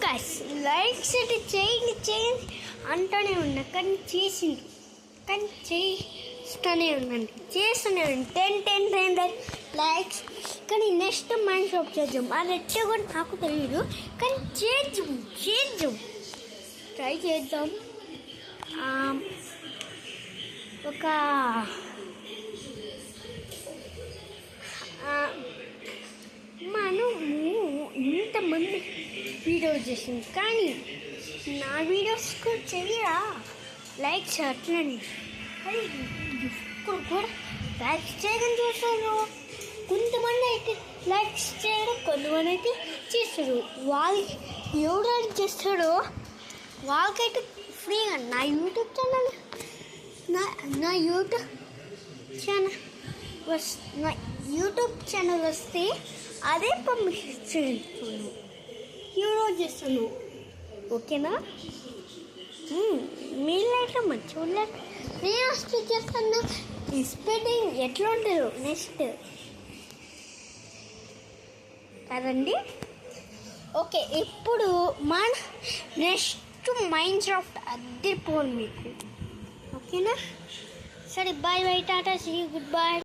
Guys likes అయితే చేయండి అంటూనే ఉన్నా కానీ చేస్తూనే ఉండండి 10 లైక్స్. కానీ నెక్స్ట్ మైండ్ షాప్ చేద్దాం. అది ఎట్లా కూడా నాకు తెలియదు కానీ చేద్దాం ట్రై చేద్దాం. ఒక మనము ఇంతమంది వీడియోస్ చేసింది కానీ నా వీడియోస్కు చెయ్యరా లైక్స్ అట్లని. అది ఇప్పుడు కూడా లైక్స్ చేయడం చూస్తారు. కొంతమంది అయితే లైక్స్ చేయడం, కొంతమంది అయితే చేస్తారు. వాళ్ళకి ఎవరు చేస్తాడో వాళ్ళకైతే ఫ్రీగా నా యూట్యూబ్ ఛానల్ నా యూట్యూబ్ ఛానల్ వస్తే అదే పర్మిషన్ చేస్తాను, యూట్యూబ్ చేస్తాను. ఓకేనా? మీరైతే మంచిగా ఉండలేదు. నేను వస్తే చేస్తాను. స్పెల్లింగ్ ఎట్లా ఉంటుందో నెక్స్ట్ కదండి. ఓకే, ఇప్పుడు మన నెక్స్ట్ మైన్క్రాఫ్ట్ అద్దరిపోను మీకు. ఓకేనా? సరే, bye tata, see you, good bye.